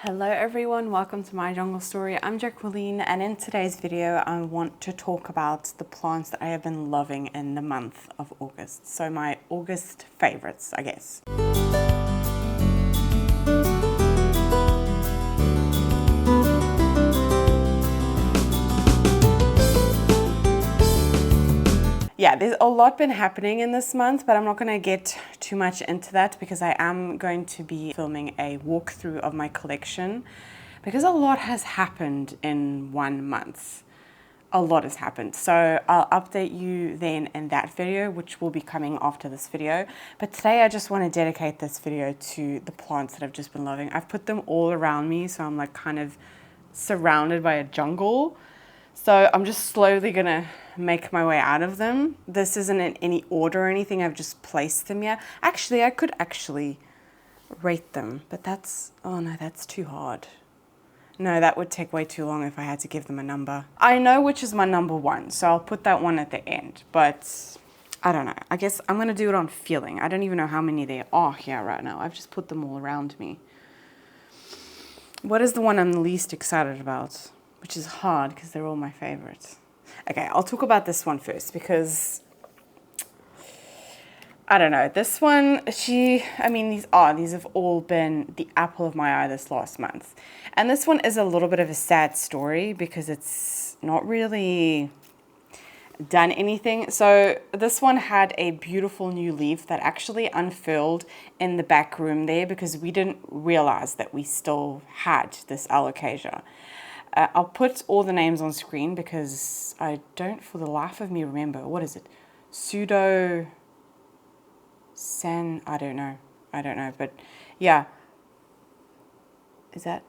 Hello everyone, welcome to my jungle story. I'm Jacklyn, and in today's video I want to talk about the plants that I have been loving in the month of August. So my August favorites, I guess. Yeah, there's a lot been happening in this month, but I'm not going to get too much into that because I am going to be filming a walkthrough of my collection because a lot has happened in 1 month. A lot has happened. So I'll update you then in that video, which will be coming after this video. But today I just want to dedicate this video to the plants that I've just been loving. I've put them all around me, so I'm like kind of surrounded by a jungle. So I'm just slowly gonna make my way out of them. This isn't in any order or anything, I've just placed them here. Actually, I could actually rate them, but oh no, that's too hard. No, that would take way too long if I had to give them a number. I know which is my number one, so I'll put that one at the end, but I don't know. I guess I'm gonna do it on feeling. I don't even know how many there are here right now. I've just put them all around me. What is the one I'm the least excited about? Which is hard because they're all my favorites. Okay, I'll talk about this one first because I don't know. This one, these have all been the apple of my eye this last month. And this one is a little bit of a sad story because it's not really done anything. So this one had a beautiful new leaf that actually unfurled in the back room there because we didn't realize that we still had this Alocasia. I'll put all the names on screen because I don't for the life of me remember. What is it? Pseudo... I don't know, but yeah. Is that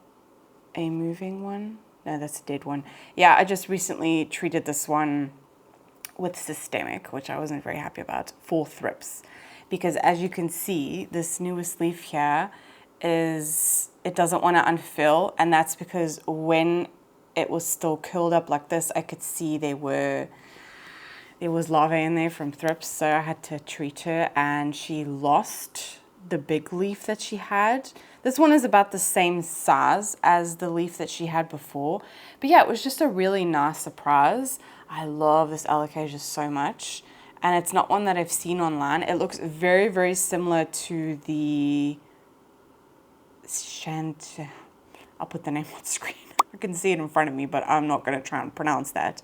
a moving one? No, that's a dead one. Yeah, I just recently treated this one with systemic, which I wasn't very happy about, for thrips. Because as you can see, this newest leaf here it doesn't want to unfurl, and that's because when it was still curled up like this, I could see there was larvae in there from thrips, so I had to treat her, and she lost the big leaf that she had. This one is about the same size as the leaf that she had before, but yeah, it was just a really nice surprise. I love this Alocasia so much, and it's not one that I've seen online. It looks very, very similar to the I'll put the name on screen. I can see it in front of me, but I'm not going to try and pronounce that.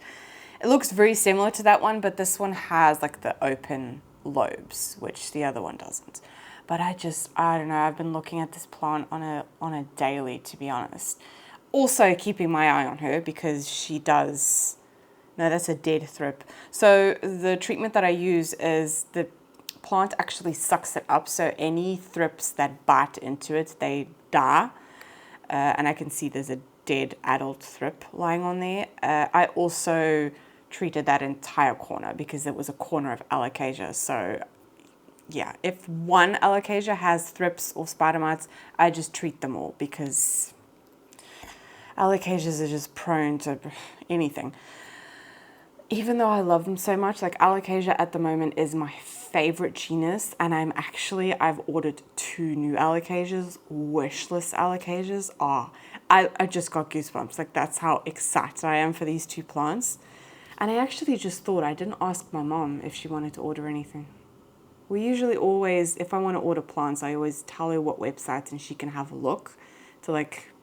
It looks very similar to that one, but this one has like the open lobes, which the other one doesn't. But I don't know, I've been looking at this plant on a daily, to be honest. Also keeping my eye on her because she does... No, that's a dead thrip. So the treatment that I use is the plant actually sucks it up, so any thrips that bite into it, they die. And I can see there's a dead adult thrip lying on there. I also treated that entire corner because it was a corner of Alocasia. So yeah, if one Alocasia has thrips or spider mites, I just treat them all because Alocasias are just prone to anything. Even though I love them so much, like Alocasia at the moment is my favorite genus, and I've ordered 2 new Alocasias, wishlist Alocasias. I just got goosebumps. Like, that's how excited I am for these 2 plants. And I actually just thought, I didn't ask my mom if she wanted to order anything. We usually always, if I want to order plants, I always tell her what websites and she can have a look to like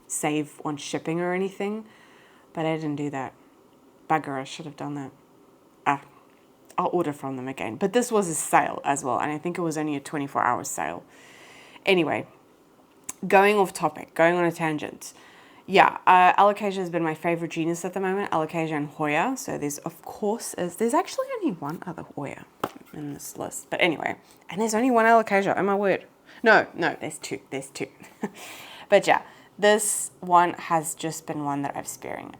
save on shipping or anything. But I didn't do that. Bugger, I should have done that. I'll order from them again. But this was a sale as well, and I think it was only a 24-hour sale. Anyway, going off topic, going on a tangent. Yeah, Alocasia has been my favorite genus at the moment, Alocasia and Hoya. So there's actually only one other Hoya in this list. But anyway, and there's only one Alocasia, oh my word. No, there's two. But yeah, this one has just been one that I've staring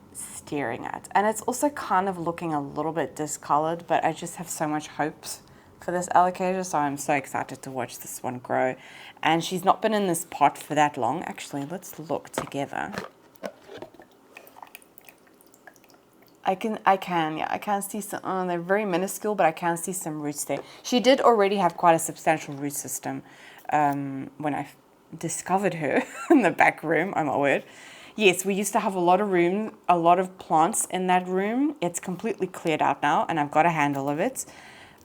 at. And it's also kind of looking a little bit discolored, but I just have so much hopes for this Alocasia, so I'm so excited to watch this one grow. And she's not been in this pot for that long. Actually, let's look together. I can see some, they're very minuscule, but I can see some roots there. She did already have quite a substantial root system when I discovered her in the back room. Oh my word. Yes, we used to have a lot of plants in that room. It's completely cleared out now, and I've got a handle of it.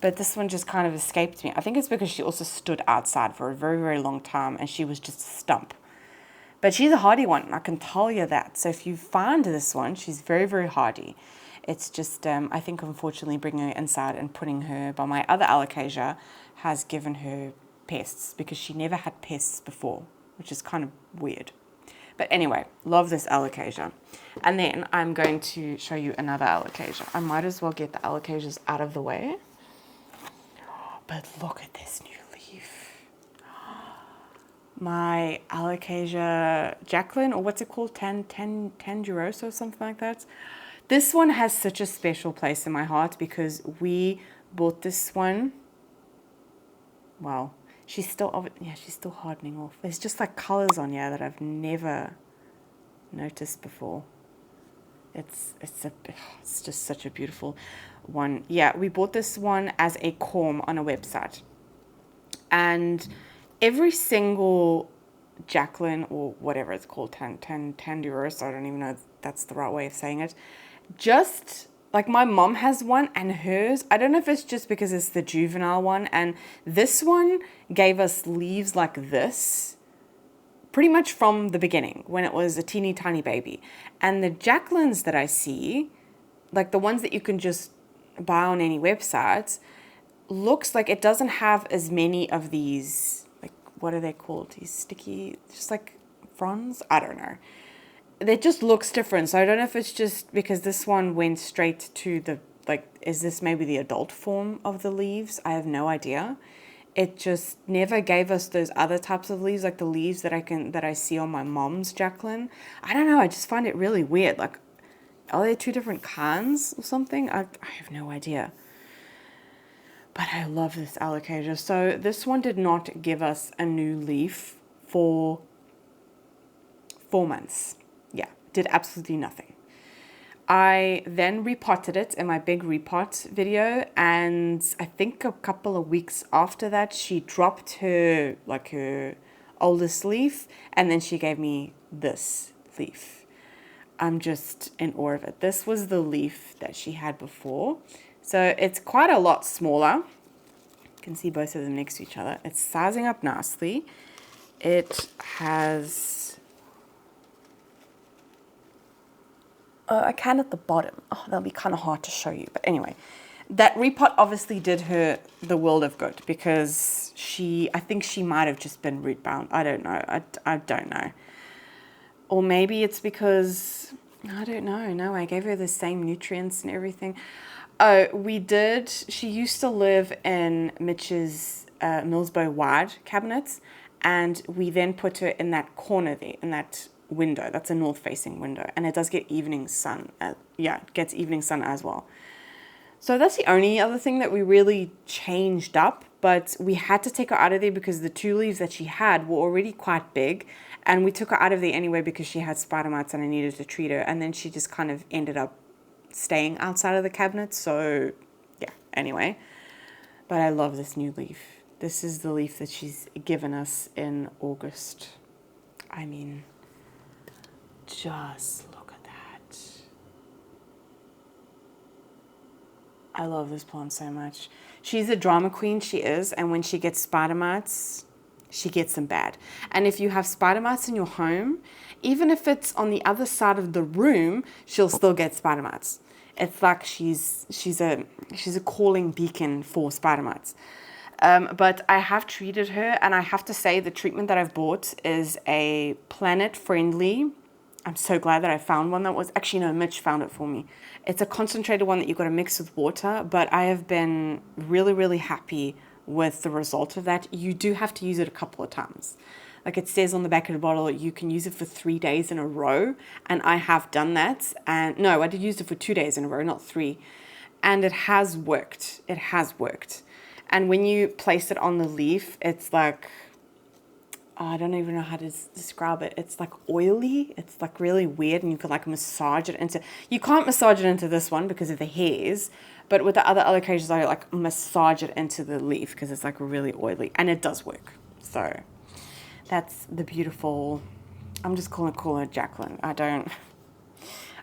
But this one just kind of escaped me. I think it's because she also stood outside for a very, very long time, and she was just a stump. But she's a hardy one, I can tell you that. So if you find this one, she's very, very hardy. It's just, I think, unfortunately, bringing her inside and putting her by my other alocasia has given her pests, because she never had pests before, which is kind of weird. But anyway, love this alocasia. And then I'm going to show you another alocasia. I might as well get the alocasias out of the way. But look at this new leaf. My alocasia Jacklyn, or what's it called? Tandurusa or something like that. This one has such a special place in my heart because we bought this one. Wow. She's still hardening off. There's just like colors on here that I've never noticed before. It's just such a beautiful one. Yeah, we bought this one as a corm on a website. And every single Jacklyn, or whatever it's called, Tandurusa, I don't even know if that's the right way of saying it. Just like my mom has one, and hers, I don't know if it's just because it's the juvenile one, and this one gave us leaves like this pretty much from the beginning when it was a teeny tiny baby. And the Jacklyns that I see, like the ones that you can just buy on any websites, looks like it doesn't have as many of these, like, what are they called? These sticky, just like fronds? I don't know. It just looks different. So I don't know if it's just because this one went straight to the, like, is this maybe the adult form of the leaves? I have no idea. It just never gave us those other types of leaves, like the leaves that I see on my mom's Jacklyn. I don't know. I just find it really weird. Like, are there two different kinds or something? I have no idea. But I love this alocasia. So this one did not give us a new leaf for 4 months. Yeah, did absolutely nothing. I then repotted it in my big repot video, and I think a couple of weeks after that, she dropped her oldest leaf, and then she gave me this leaf. I'm just in awe of it. This was the leaf that she had before. So it's quite a lot smaller. You can see both of them next to each other. It's sizing up nicely. It has... I can at the bottom. Oh, that'll be kind of hard to show you. But anyway, that repot obviously did her the world of good, because I think she might have just been root bound. I don't know. I don't know. Or maybe it's because, I don't know. No, I gave her the same nutrients and everything. Oh, we did. She used to live in Mitch's Millsbow wide cabinets, and we then put her in that corner there, in that window. That's a north facing window, and it does get evening sun. It gets evening sun as well. So that's the only other thing that we really changed up, but we had to take her out of there because the 2 leaves that she had were already quite big, and we took her out of there anyway because she had spider mites and I needed to treat her, and then she just kind of ended up staying outside of the cabinet. So yeah, anyway, but I love this new leaf. This is the leaf that she's given us in August. I mean, just look at that. I love this plant so much. She's a drama queen, she is, and when she gets spider mites, she gets them bad. And if you have spider mites in your home, even if it's on the other side of the room, she'll still get spider mites. It's like she's a calling beacon for spider mites. But I have treated her, and I have to say the treatment that I've bought is a planet-friendly. I'm so glad that I found one that was, actually no, Mitch found it for me. It's a concentrated one that you've got to mix with water, but I have been really, really happy with the result of that. You do have to use it a couple of times. Like it says on the back of the bottle, you can use it for 3 days in a row, and I have done that. And no, I did use it for 2 days in a row, not 3. And it has worked. It has worked. And when you place it on the leaf, it's like, I don't even know how to describe it. It's like oily. It's like really weird, and you can like massage it into, you can't massage it into this one because of the hairs, but with the other alocasias, I like massage it into the leaf because it's like really oily, and it does work. So That's the beautiful, I'm just gonna call it Jacklyn. I don't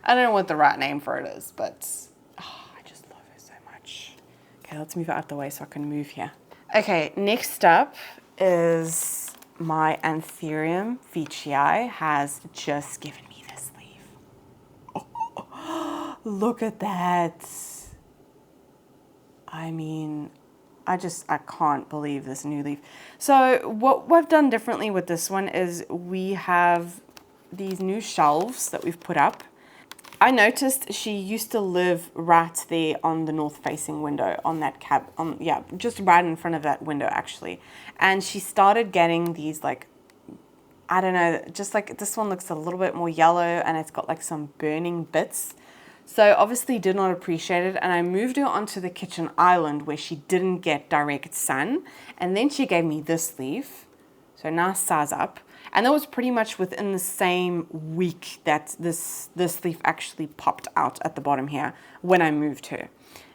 know what the right name for it is, but I just love her so much. Okay, let's move it out the way so I can move here. Okay, next up is my Anthurium Veitchii has just given me this leaf. Oh, look at that. I mean, I can't believe this new leaf. So what we've done differently with this one is we have these new shelves that we've put up. I noticed she used to live right there on the north facing window on that just right in front of that window actually. And she started getting these like, I don't know, just like this one looks a little bit more yellow and it's got like some burning bits. So obviously did not appreciate it, and I moved her onto the kitchen island where she didn't get direct sun, and then she gave me this leaf. So nice size up. And that was pretty much within the same week that this leaf actually popped out at the bottom here when I moved her.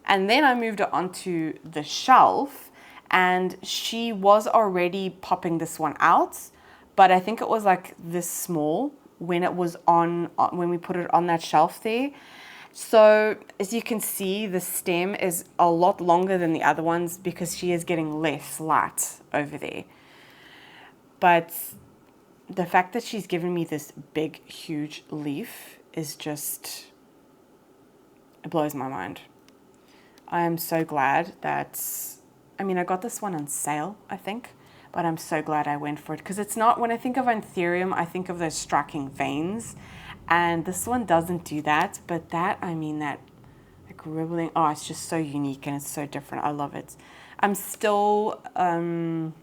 And then I moved her onto the shelf, and she was already popping this one out, but I think it was like this small when it was when we put it on that shelf there. So as you can see, the stem is a lot longer than the other ones because she is getting less light over there. But the fact that she's given me this big, huge leaf is just, it blows my mind. I am so glad that, I mean, I got this one on sale, I think, but I'm so glad I went for it because it's not, when I think of Anthurium, I think of those striking veins. And this one doesn't do that, but that, I mean, that like ribbling, oh, it's just so unique and it's so different. I love it. I'm still going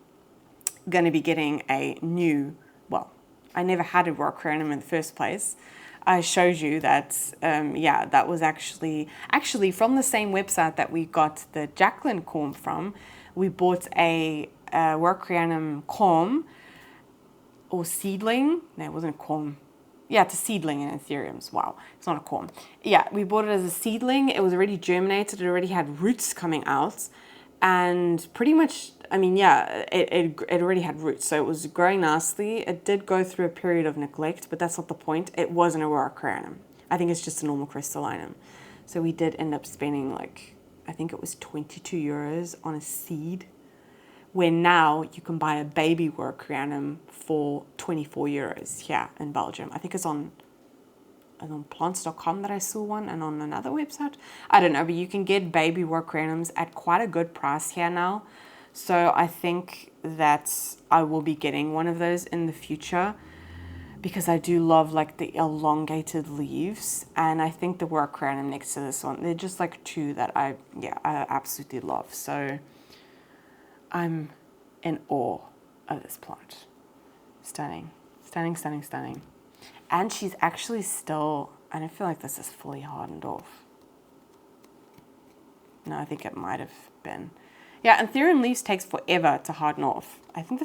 to be getting a new, well, I never had a Variegata in the first place. I showed you that, yeah, that was actually from the same website that we got the Jacklyn comb from. We bought a Variegata comb or seedling. No, it wasn't a comb. Yeah, it's a seedling in Anthuriums. Wow, it's not a corm. Yeah, we bought it as a seedling. It was already germinated. It already had roots coming out. And pretty much, I mean, yeah, it already had roots. So it was growing nicely. It did go through a period of neglect, but that's not the point. It wasn't a Variegata. I think it's just a normal crystallinum. So we did end up spending like, I think it was 22 euros on a seed, where now you can buy a baby Variegata for 24 euros here in Belgium. I think it's on plants.com that I saw one, and on another website. I don't know, but you can get baby Variegata at quite a good price here now. So I think that I will be getting one of those in the future because I do love like the elongated leaves, and I think the Variegata next to this one, they're just like two that I absolutely love. So I'm in awe of this plant. Stunning, stunning, stunning, stunning. And she's actually still, I don't feel like this is fully hardened off. No, I think it might have been. Yeah, Anthurium leaves takes forever to harden off. I think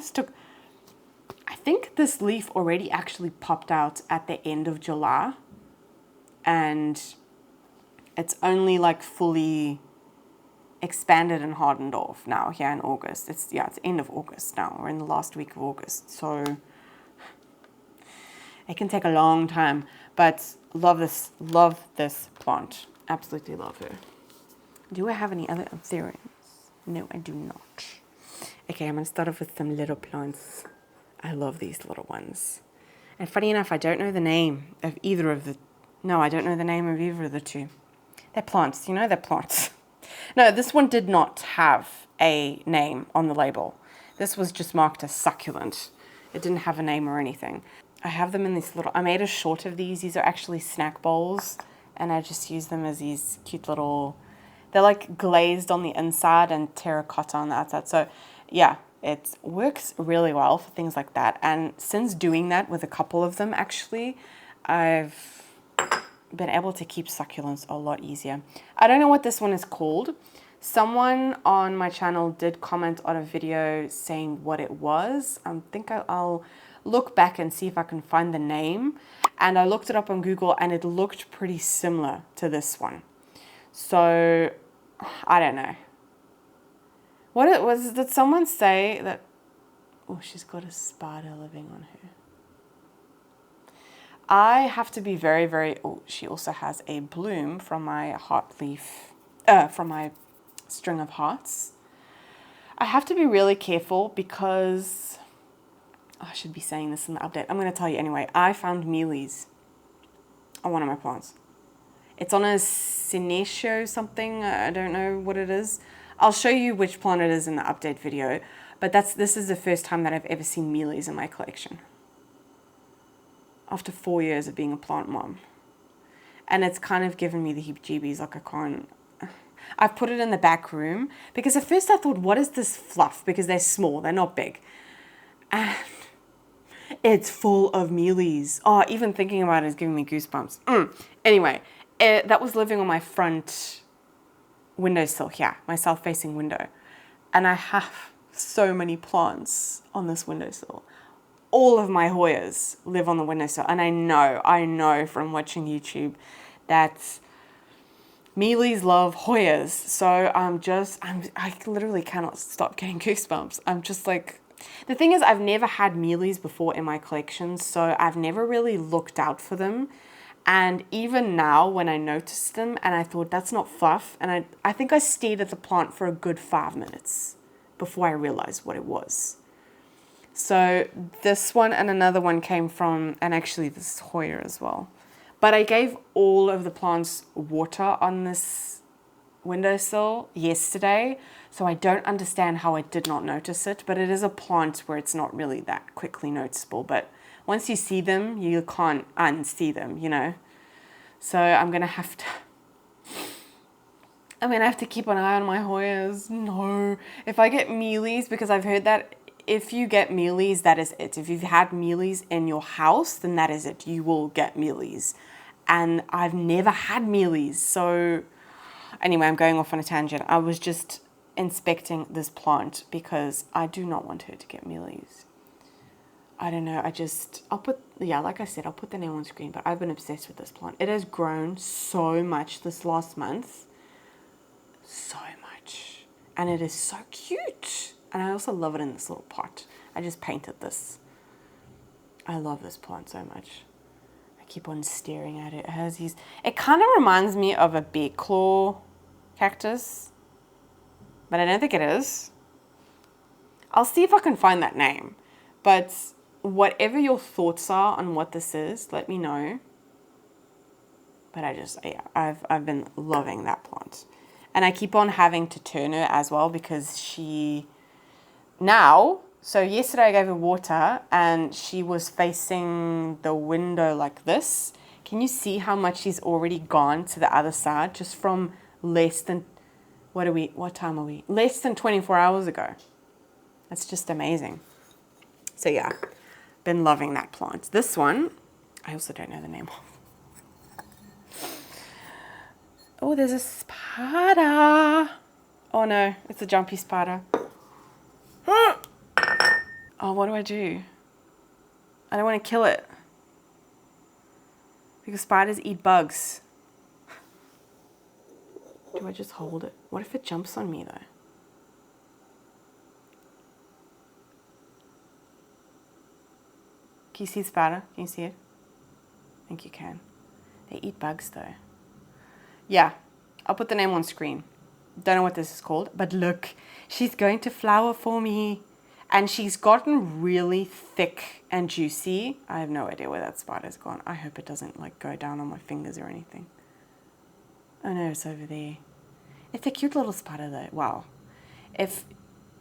this leaf already actually popped out at the end of July. And it's only like fully expanded and hardened off now here in August. It's end of August now. We're in the last week of August. So it can take a long time, but love this plant. Absolutely love her. Do I have any other Anthuriums? No, I do not. Okay, I'm going to start off with some little plants. I love these little ones. And funny enough, I don't know the name of either of the... No, I don't know the name of either of the two. They're plants, you know, they're plants. No, this one did not have a name on the label. This was just marked as succulent. It didn't have a name or anything. I have them in this little... I made a short of these. These are actually snack bowls, and I just use them as these cute little... They're like glazed on the inside and terracotta on the outside. So yeah, it works really well for things like that. And since doing that with a couple of them, actually, I've been able to keep succulents a lot easier. I don't know what this one is called. Someone on my channel did comment on a video saying what it was. I think I'll look back and see if I can find the name. And I looked it up on Google and it looked pretty similar to this one. So, I don't know. What it was, did someone say that, Oh, she's got a spider living on her. I have to be very, very... Oh, she also has a bloom from my heart leaf, from my string of hearts. I have to be really careful because... Oh, I should be saying this in the update. I'm going to tell you anyway. I found mealies on one of my plants. It's on a senecio something. I don't know what it is. I'll show you which plant it is in the update video. But this is the first time that I've ever seen mealies in my collection. After 4 years of being a plant mom. And it's kind of given me the heebie-jeebies, like I can't... I've put it in the back room because at first I thought, what is this fluff? Because they're small, they're not big. And it's full of mealies. Oh, even thinking about it is giving me goosebumps. Anyway, that was living on my front windowsill here, my south-facing window. And I have so many plants on this windowsill. All of my Hoyas live on the windowsill. And I know from watching YouTube that mealies love Hoyas. So I literally cannot stop getting goosebumps. I'm just like, the thing is, I've never had mealies before in my collection. So I've never really looked out for them. And even now when I noticed them and I thought that's not fluff. And I think I stared at the plant for a good 5 minutes before I realized what it was. So this one and another one came from, and actually this is Hoya as well. But I gave all of the plants water on this windowsill yesterday. So I don't understand how I did not notice it. But it is a plant where it's not really that quickly noticeable. But once you see them, you can't unsee them, you know. So I'm going to have to keep an eye on my Hoyas. No. If I get mealies, because I've heard that if you get mealies, that is it. If you've had mealies in your house, then that is it. You will get mealies. And I've never had mealies. So anyway, I'm going off on a tangent. I was just inspecting this plant because I do not want her to get mealies. I don't know. Like I said, I'll put the name on screen, but I've been obsessed with this plant. It has grown so much this last month. So much. And it is so cute. And I also love it in this little pot. I just painted this. I love this plant so much. I keep on staring at it. It has these... It kind of reminds me of a bear claw cactus. But I don't think it is. I'll see if I can find that name. But whatever your thoughts are on what this is, let me know. But I've been loving that plant. And I keep on having to turn her as well because she... So yesterday I gave her water and she was facing the window like this. Can you see how much she's already gone to the other side just from less than, what time are we? Less than 24 hours ago. That's just amazing. So yeah, been loving that plant. This one, I also don't know the name of. Oh, there's a spider. Oh no, it's a jumpy spider. Oh, what do? I don't want to kill it. Because spiders eat bugs. Do I just hold it? What if it jumps on me though? Can you see the spider? Can you see it? I think you can. They eat bugs though. Yeah, I'll put the name on screen. Don't know what this is called, but look, she's going to flower for me. And she's gotten really thick and juicy. I have no idea where that spider's gone. I hope it doesn't like go down on my fingers or anything. Oh no, it's over there. It's a cute little spider though. Wow. If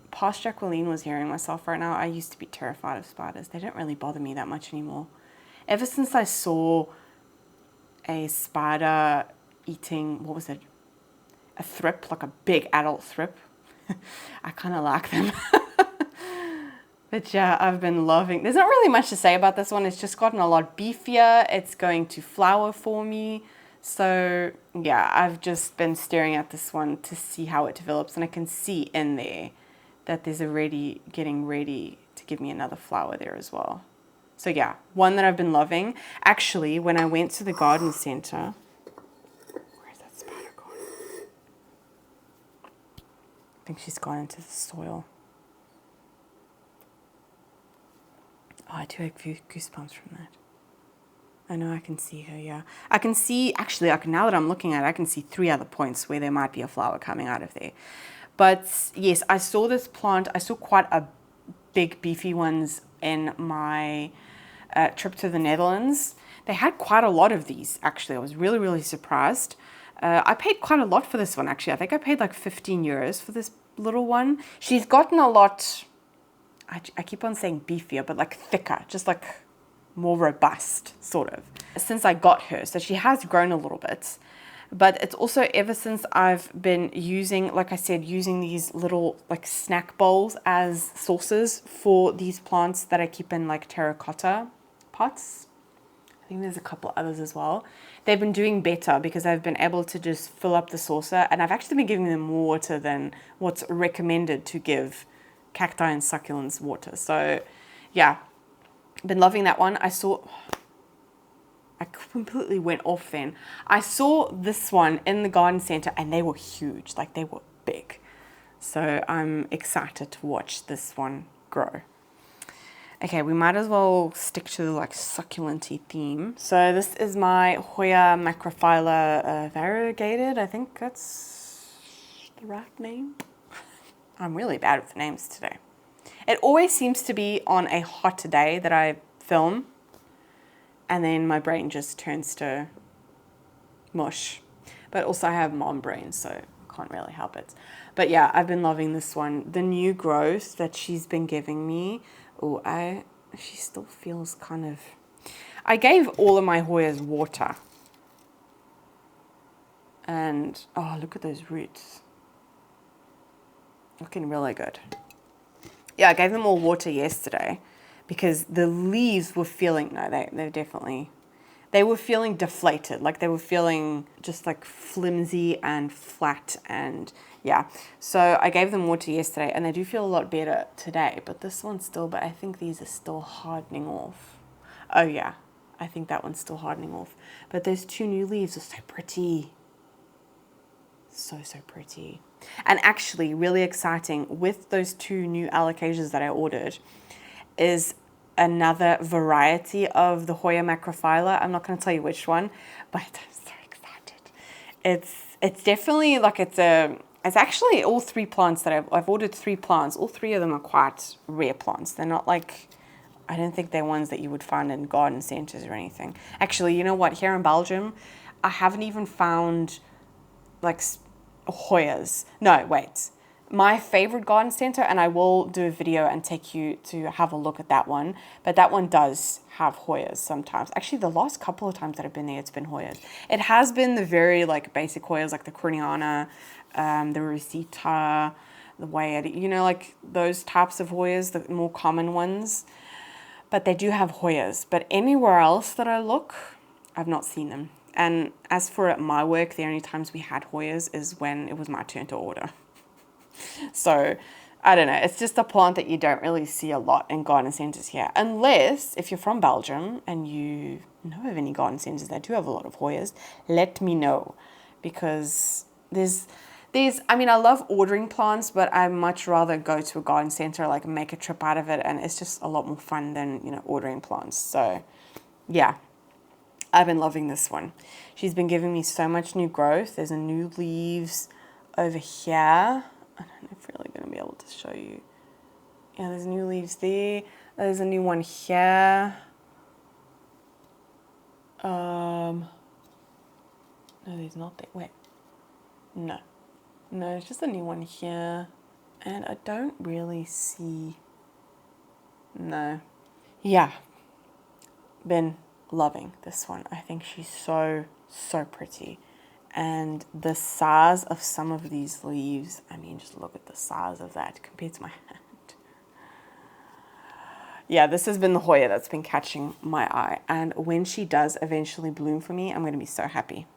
past Jacklyn was hearing myself right now, I used to be terrified of spiders. They don't really bother me that much anymore. Ever since I saw a spider eating, what was it? A thrip, like a big adult thrip. I kind of like them. But yeah, I've been loving... There's not really much to say about this one. It's just gotten a lot beefier. It's going to flower for me. So yeah, I've just been staring at this one to see how it develops. And I can see in there that there's already getting ready to give me another flower there as well. So yeah, one that I've been loving. Actually, when I went to the garden center... Where's that spider gone? I think she's gone into the soil. Oh, I do have goosebumps from that. I know I can see her, yeah. I can see, actually, now that I'm looking at it, I can see 3 other points where there might be a flower coming out of there. But yes, I saw this plant. I saw quite a big beefy ones in my trip to the Netherlands. They had quite a lot of these, actually. I was really, really surprised. I paid quite a lot for this one, actually. I think I paid like 15 euros for this little one. She's gotten a lot, I keep on saying beefier, but like thicker, just like more robust, sort of, since I got her. So she has grown a little bit, but it's also ever since I've been using, like I said, using these little like snack bowls as sources for these plants that I keep in like terracotta pots. I think there's a couple others as well. They've been doing better because I've been able to just fill up the saucer, and I've actually been giving them more water than what's recommended to give cacti and succulents water. So yeah, been loving that one. I completely went off then. I saw this one in the garden center and they were huge, like they were big. So I'm excited to watch this one grow. Okay, we might as well stick to the like succulenty theme. So this is my Hoya Macrophylla variegated. I think that's the right name. I'm really bad with names today. It always seems to be on a hot day that I film, and then my brain just turns to mush. But also I have mom brain, so I can't really help it. But yeah, I've been loving this one. The new growth that she's been giving me, she still feels kind of... I gave all of my Hoyas water. And, oh, look at those roots. Looking really good. Yeah, I gave them all water yesterday because the leaves were feeling, they were feeling deflated. Like they were feeling just like flimsy and flat, and yeah. So I gave them water yesterday and they do feel a lot better today, but this one's still, but I think these are still hardening off. Oh yeah, I think that one's still hardening off. But those 2 new leaves are so pretty. So pretty. And actually really exciting with those 2 new alocasias that I ordered is another variety of the Hoya Macrophylla. I'm not going to tell you which one, but I'm so excited. It's definitely like it's actually all 3 plants that I've ordered 3 plants. All 3 of them are quite rare plants. They're not like, I don't think they're ones that you would find in garden centers or anything. Actually, you know what? Here in Belgium, I haven't even found like Hoyas. No, wait. My favorite garden center, and I will do a video and take you to have a look at that one, but that one does have Hoyas sometimes. Actually, the last couple of times that I've been there, it's been Hoyas. It has been the very like basic Hoyas, like the Corniana, the Rosita, the Variegata, you know, like those types of Hoyas, the more common ones. But they do have Hoyas. But anywhere else that I look, I've not seen them. And as for at my work, the only times we had Hoyas is when it was my turn to order. So, I don't know. It's just a plant that you don't really see a lot in garden centers here. Unless, if you're from Belgium and you know of any garden centers that do have a lot of Hoyas, let me know. Because I mean, I love ordering plants, but I much rather go to a garden center, like make a trip out of it. And it's just a lot more fun than, you know, ordering plants. So, yeah. I've been loving this one. She's been giving me so much new growth. There's a new leaves over here. I don't know if I'm really going to be able to show you. Yeah, there's new leaves there. There's a new one here. No, there's not there. Wait. No, it's just a new one here. And I don't really see... No. Yeah. Been loving this one. I think she's so pretty. And the size of some of these leaves, I mean, just look at the size of that compared to my hand. Yeah, this has been the Hoya that's been catching my eye. And when she does eventually bloom for me, I'm going to be so happy.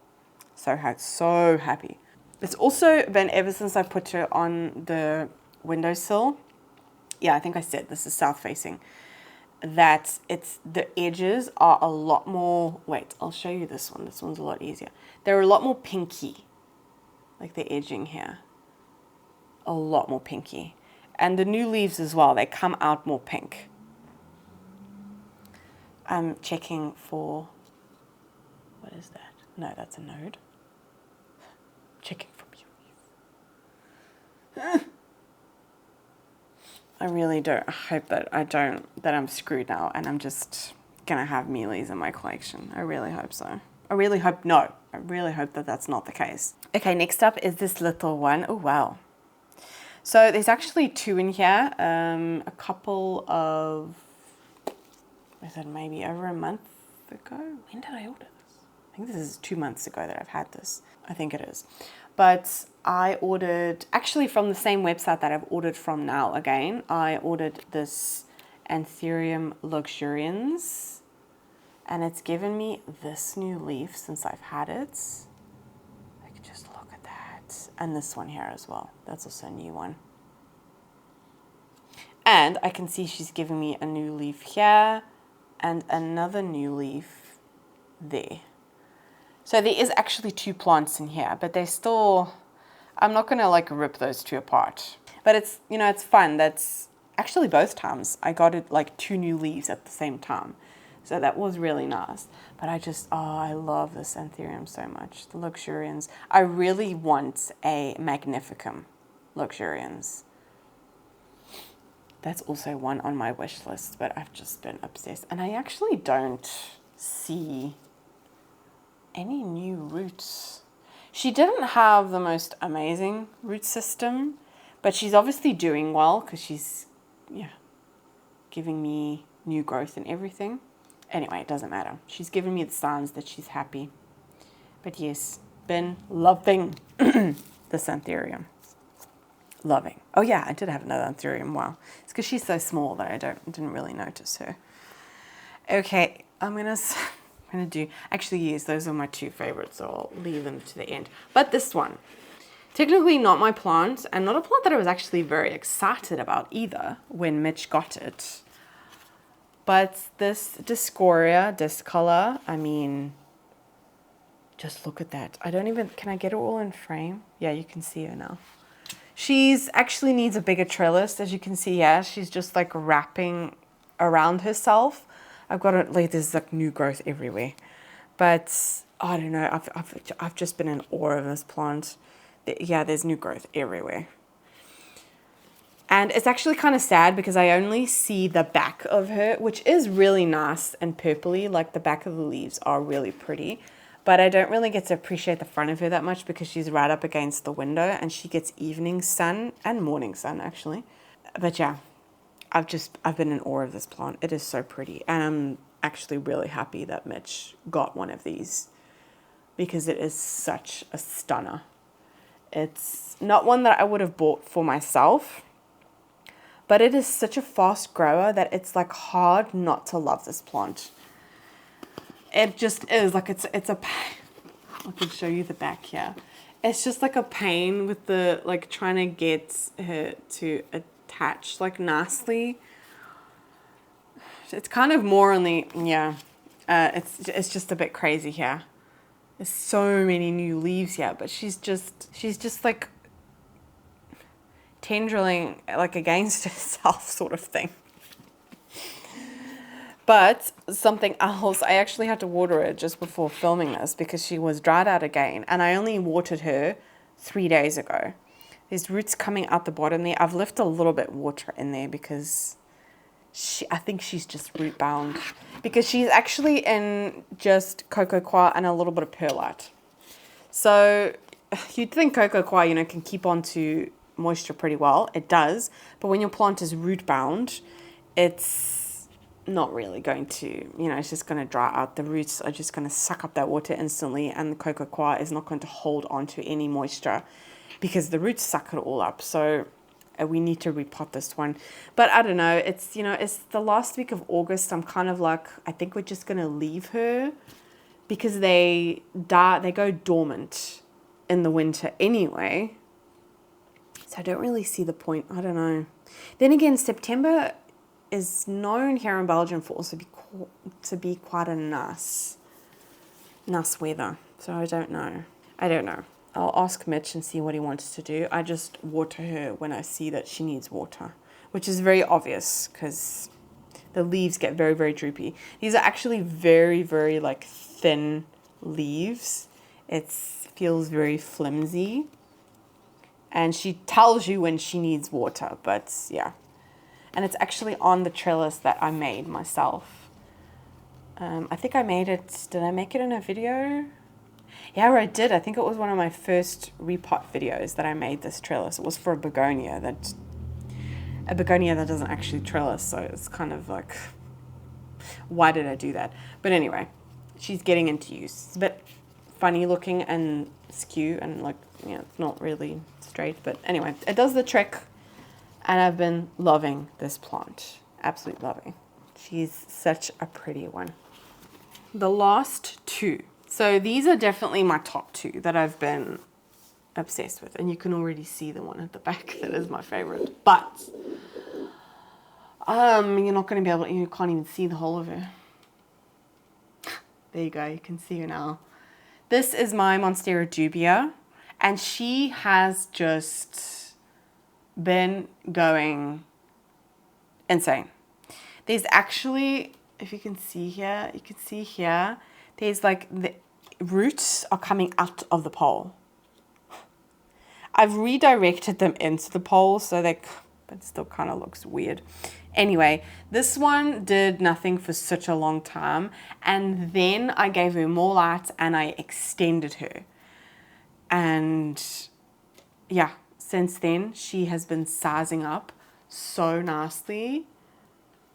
So happy. It's also been ever since I put her on the windowsill. Yeah, I think I said this is south facing. That the edges are a lot more, wait, I'll show you this one. This one's a lot easier. They're a lot more pinky, like the edging here. A lot more pinky. And the new leaves as well, they come out more pink. I'm checking for, what is that? No, that's a node. Checking for beauties. I really don't hope that I'm screwed now and I'm just gonna have mealies in my collection. I really hope so. I really hope that that's not the case. Okay, next up is this little one. Oh, wow. So there's actually two in here. A couple of, was it maybe over a month ago? When did I order this? I think this is 2 months ago that I've had this. I think it is. But I ordered, actually from the same website that I've ordered from now again, I ordered this Anthurium Luxurians. And it's given me this new leaf since I've had it. Like, just look at that. And this one here as well. That's also a new one. And I can see she's giving me a new leaf here and another new leaf there. So there is actually 2 plants in here, but they're still, I'm not gonna like rip those 2 apart. But it's, you know, it's fun. That's actually both times I got it like 2 new leaves at the same time. So that was really nice. But I just, oh, I love this Anthurium so much. The Luxurians. I really want a Magnificum Luxurians. That's also one on my wish list, but I've just been obsessed. And I actually don't see any new roots. She didn't have the most amazing root system, but she's obviously doing well because she's, yeah, giving me new growth and everything. Anyway, it doesn't matter. She's given me the signs that she's happy. But yes, been loving this Anthurium. Loving. Oh yeah, I did have another Anthurium. Wow. It's because she's so small that I didn't really notice her. Okay, I'm gonna do, actually yes, those are my 2 favorites, so I'll leave them to the end. But this one, technically not my plant, and not a plant that I was actually very excited about either when Mitch got it. But this Dioscorea Discolor, I mean, just look at that. I don't even, can I get her all in frame? Yeah, you can see her now. She's actually needs a bigger trellis, as you can see here. She's just like wrapping around herself. I've got it, like there's like new growth everywhere. But I don't know, I've just been in awe of this plant. Yeah, there's new growth everywhere. And it's actually kind of sad because I only see the back of her, which is really nice and purpley. Like the back of the leaves are really pretty. But I don't really get to appreciate the front of her that much because she's right up against the window and she gets evening sun and morning sun actually. But yeah, I've been in awe of this plant. It is so pretty. And I'm actually really happy that Mitch got one of these because it is such a stunner. It's not one that I would have bought for myself, but it is such a fast grower that it's like hard not to love this plant. It just is like, it's a pain. I can show you the back here. It's just like a pain with the, like trying to get her to attach like nicely. It's kind of more on the, yeah, it's just a bit crazy here. There's so many new leaves here, but she's just like tendriling like against herself sort of thing. But something else, I actually had to water her just before filming this because she was dried out again. And I only watered her 3 days ago. There's roots coming out the bottom there. I've left a little bit water in there because I think she's just root bound. Because she's actually in just cocoa coir and a little bit of perlite. So you'd think cocoa coir, you know, can keep on to moisture pretty well. It does. But when your plant is root bound, it's not really going to, you know, it's just going to dry out. The roots are just going to suck up that water instantly, and the cocoa coir is not going to hold on to any moisture because the roots suck it all up. So we need to repot this one. But I don't know, it's, you know, it's the last week of August. I'm kind of like, I think we're just going to leave her because they go dormant in the winter anyway. So I don't really see the point. I don't know. Then again, September is known here in Belgium for also to be quite a nice weather. So I don't know. I'll ask Mitch and see what he wants to do. I just water her when I see that she needs water, which is very obvious because the leaves get very, very droopy. These are actually very, very like thin leaves. It feels very flimsy. And she tells you when she needs water, but yeah. And it's actually on the trellis that I made myself. I think I made it, did I make it in a video? Yeah, I did. I think it was one of my first repot videos that I made this trellis. It was for a begonia that doesn't actually trellis, so it's kind of like, why did I do that? But anyway, she's getting into use. It's a bit funny looking and skew and like, you know, it's not really straight, but anyway, it does the trick, and I've been loving this plant. Absolutely loving. She's such a pretty one. The last two. So these are definitely my top two that I've been obsessed with, and you can already see the one at the back that is my favorite. But you're not going to be able to, you can't even see the whole of her. There you go, you can see her now. This is my Monstera Dubia, and she has just been going insane. There's actually, if you can see here, you can see here, there's like the roots are coming out of the pole. I've redirected them into the pole so they, but it still kind of looks weird. Anyway, this one did nothing for such a long time, and then I gave her more light and I extended her. And yeah, since then she has been sizing up so nicely.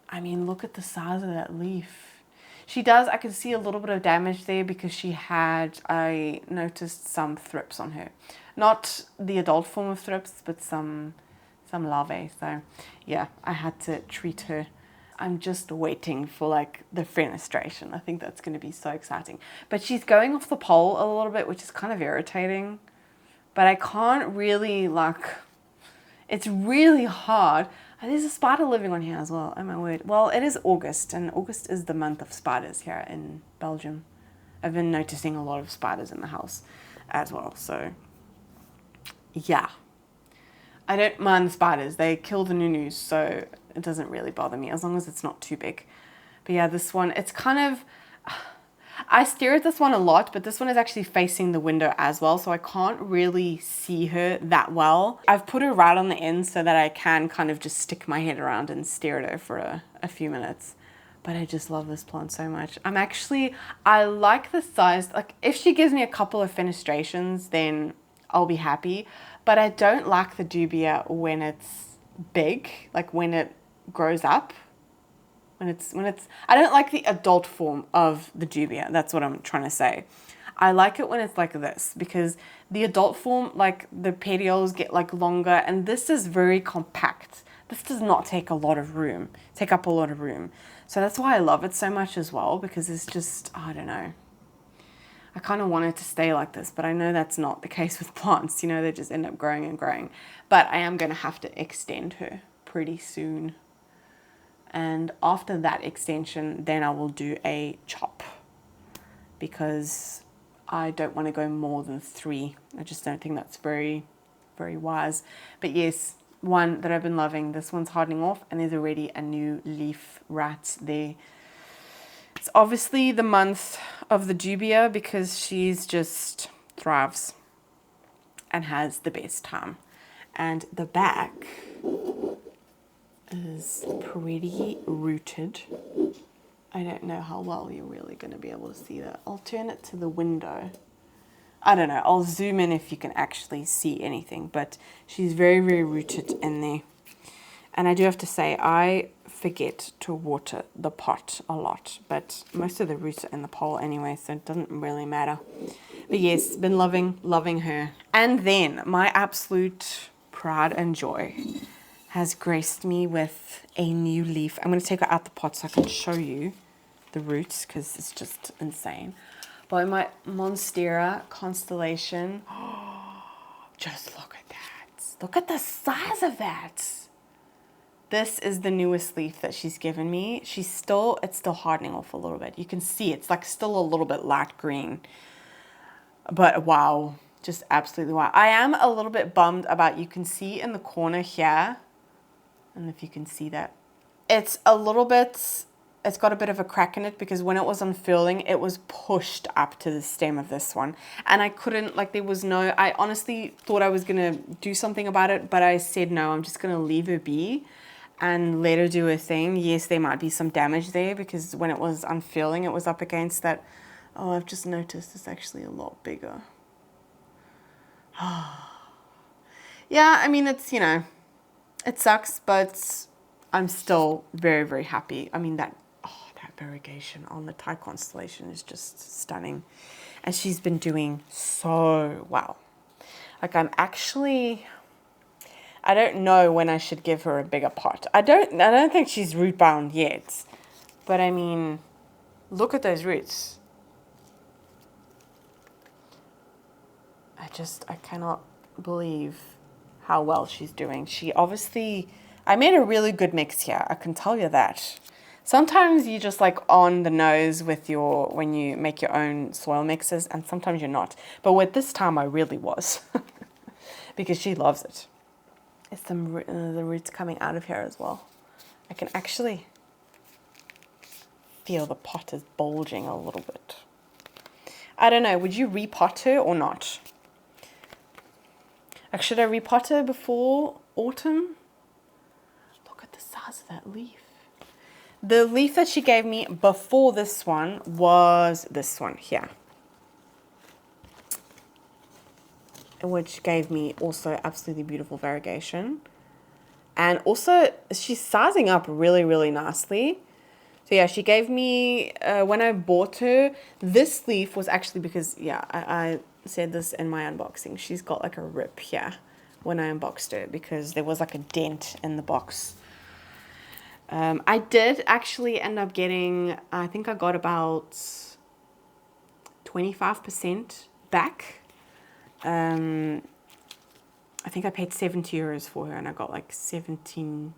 I mean, look at the size of that leaf. She does, I can see a little bit of damage there because she had, I noticed some thrips on her. Not the adult form of thrips, but some larvae. So yeah, I had to treat her. I'm just waiting for like the fenestration. I think that's going to be so exciting. But she's going off the pole a little bit, which is kind of irritating. But I can't really like, it's really hard. And there's a spider living on here as well. Oh my word. Well, it is August, and August is the month of spiders here in Belgium. I've been noticing a lot of spiders in the house as well. So yeah, I don't mind the spiders. They kill the nunus, so it doesn't really bother me as long as it's not too big. But yeah, this one, it's kind of, I stare at this one a lot, but this one is actually facing the window as well, so I can't really see her that well. I've put her right on the end so that I can kind of just stick my head around and stare at her for a few minutes. But I just love this plant so much. I like the size. Like, if she gives me a couple of fenestrations, then I'll be happy. But I don't like the dubia when it's big, like when it grows up. When it's, I don't like the adult form of the dubia. That's what I'm trying to say. I like it when it's like this, because the adult form, like the petioles get like longer, and this is very compact. This does not take up a lot of room. So that's why I love it so much as well, because it's just, I don't know. I kind of want it to stay like this, but I know that's not the case with plants. You know, they just end up growing and growing. But I am going to have to extend her pretty soon. And after that extension, then I will do a chop, because I don't want to go more than 3. I just don't think that's very, very wise. But yes, one that I've been loving. This one's hardening off, and there's already a new leaf right there. It's obviously the month of the dubia because she's just thrives and has the best time. And the back is pretty rooted. I don't know how well you're really going to be able to see that. I'll turn it to the window. I don't know. I'll zoom in if you can actually see anything. But she's very, very rooted in there. And I do have to say, I forget to water the pot a lot. But most of the roots are in the pole anyway, so it doesn't really matter. But yes, been loving her. And then my absolute pride and joy has graced me with a new leaf. I'm going to take her out the pot so I can show you the roots, because it's just insane. By my Monstera Constellation. Just look at that. Look at the size of that. This is the newest leaf that she's given me. It's still hardening off a little bit. You can see it's like still a little bit light green. But wow, just absolutely wow. I am a little bit bummed about, you can see in the corner here, and if you can see that, It's a little bit, it's got a bit of a crack in it because when it was unfurling, it was pushed up to the stem of this one. And I couldn't, like there was no, I honestly thought I was going to do something about it, but I said no, I'm just going to leave her be and let her do her thing. Yes, there might be some damage there because when it was unfurling, it was up against that. Oh, I've just noticed it's actually a lot bigger. Yeah, I mean, it's, you know, it sucks, but I'm still very, very happy. I mean, that variegation on the Thai constellation is just stunning. And she's been doing so well. Like I don't know when I should give her a bigger pot. I don't think she's root bound yet. But I mean, look at those roots. I cannot believe how well she's doing. She obviously, I made a really good mix here. I can tell you that. Sometimes you just like on the nose with when you make your own soil mixes, and sometimes you're not. But with this time I really was because she loves it. There's some the roots coming out of here as well. I can actually feel the pot is bulging a little bit. I don't know, would you repot her or not? Like, should I repot her before autumn? Look at the size of that leaf. The leaf that she gave me before this one was this one here, which gave me also absolutely beautiful variegation. And also she's sizing up really, really nicely. So yeah, she gave me, when I bought her, this leaf was actually because, yeah, I said this in my unboxing. She's got like a rip here when I unboxed her because there was like a dent in the box. I did actually end up getting, I think I got about 25% back. I think I paid 70 euros for her and I got like 17.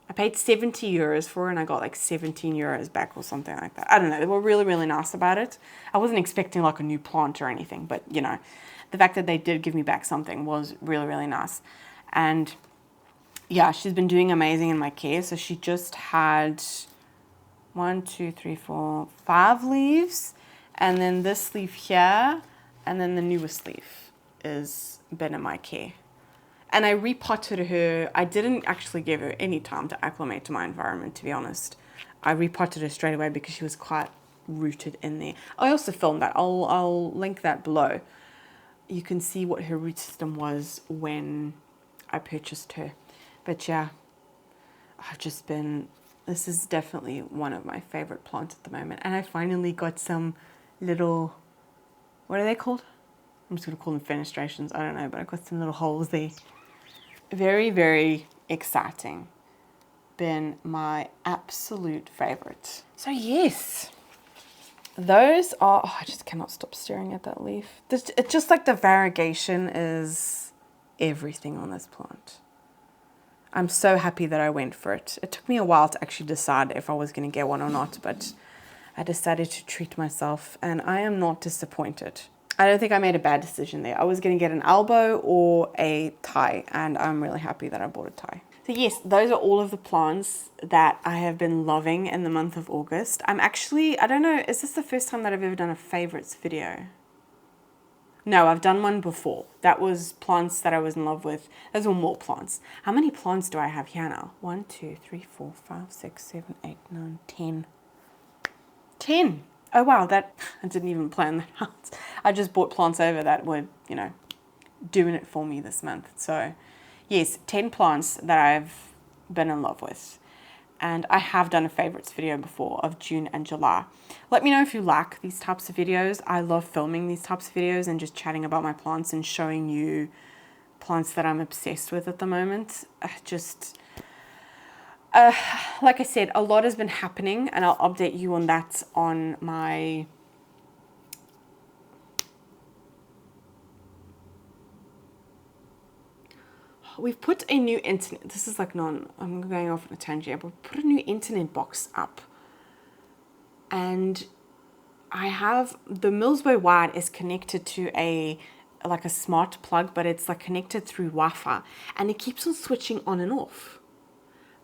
I paid 70 euros for her and I got like 17 euros back or something like that. I don't know. They were really, really nice about it. I wasn't expecting like a new plant or anything, but you know, the fact that they did give me back something was really, really nice. And yeah, she's been doing amazing in my care. So she just had 1, 2, 3, 4, 5 leaves. And then this leaf here. And then the newest leaf is been in my care. And I repotted her. I didn't actually give her any time to acclimate to my environment, to be honest. I repotted her straight away because she was quite rooted in there. I also filmed that. I'll link that below. You can see what her root system was when I purchased her. But yeah, I've just been, this is definitely one of my favorite plants at the moment. And I finally got some little, what are they called? I'm just going to call them fenestrations. I don't know, but I got some little holes there. Very, very exciting. Been my absolute favorite. So yes, those are, oh, I just cannot stop staring at that leaf. It's just like the variegation is everything on this plant. I'm so happy that I went for it. It took me a while to actually decide if I was going to get one or not, but I decided to treat myself and I am not disappointed. I don't think I made a bad decision there. I was going to get an elbow or a Thai, and I'm really happy that I bought a Thai. So yes, those are all of the plants that I have been loving in the month of August. I'm actually, I don't know, is this the first time that I've ever done a favorites video? No, I've done one before. That was plants that I was in love with. Those were more plants. How many plants do I have here now? 1, 2, 3, 4, 5, 6, 7, 8, 9, 10. 10. Oh wow, that, I didn't even plan that out. I just bought plants over that were, you know, doing it for me this month. So yes, 10 plants that I've been in love with. And I have done a favorites video before of June and July. Let me know if you like these types of videos. I love filming these types of videos and just chatting about my plants and showing you plants that I'm obsessed with at the moment. Like I said, a lot has been happening and I'll update you on that on my we've put a new internet, this is like I'm going off on a tangent, but we put a new internet box up. And I have, the Millsbow wire is connected to like a smart plug, but it's like connected through Wi-Fi. And it keeps on switching on and off.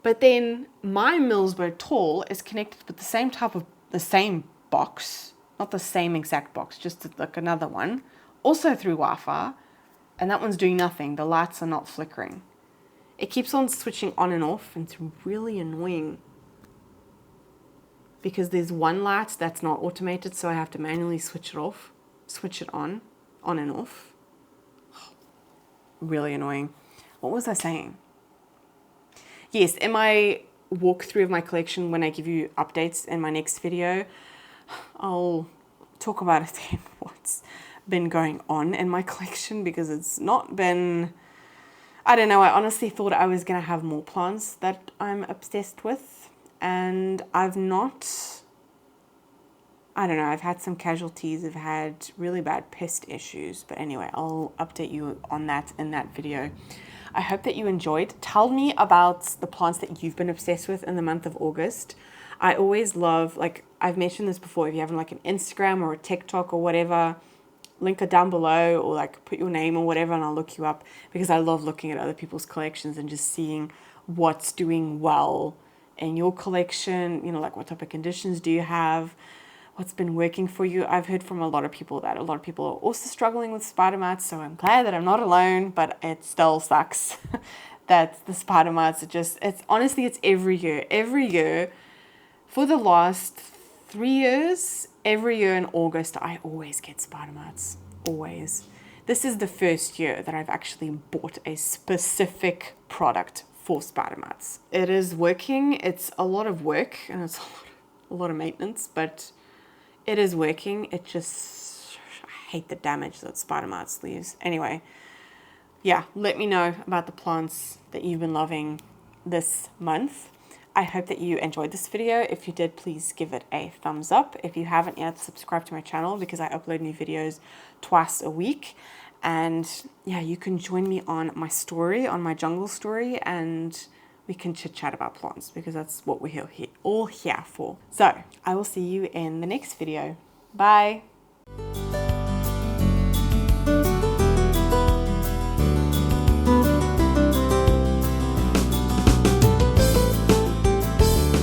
But then my Millsboro tall is connected with the same box, not the same exact box, just like another one, also through Wi-Fi, and that one's doing nothing. The lights are not flickering. It keeps on switching on and off, and it's really annoying because there's one light that's not automated, so I have to manually switch it on and off. Really annoying. What was I saying? Yes, in my walkthrough of my collection, when I give you updates in my next video, I'll talk about it and what's been going on in my collection, because it's not been, I don't know, I honestly thought I was going to have more plants that I'm obsessed with, and I've not. I don't know, I've had some casualties, I've had really bad pest issues, but anyway, I'll update you on that in that video. I hope that you enjoyed. Tell me about the plants that you've been obsessed with in the month of August. I always love, like I've mentioned this before, if you have like an Instagram or a TikTok or whatever, link it down below, or like put your name or whatever and I'll look you up, because I love looking at other people's collections and just seeing what's doing well in your collection, you know, like what type of conditions do you have, what's been working for you. I've heard from a lot of people that a lot of people are also struggling with spider mites, so I'm glad that I'm not alone, but it still sucks that the spider mites are it's honestly, it's every year for the last 3 years, every year in August, I always get spider mites, always. This is the first year that I've actually bought a specific product for spider mites. It is working. It's a lot of work and it's a lot of maintenance, but it is working. It just, I hate the damage that spider mites leaves. Anyway, yeah, let me know about the plants that you've been loving this month. I hope that you enjoyed this video. If you did, please give it a thumbs up. If you haven't yet, subscribe to my channel, because I upload new videos twice a week. And yeah, you can join me on my story, on my jungle story, and we can chit chat about plants, because that's what we're all here for. So I will see you in the next video. Bye.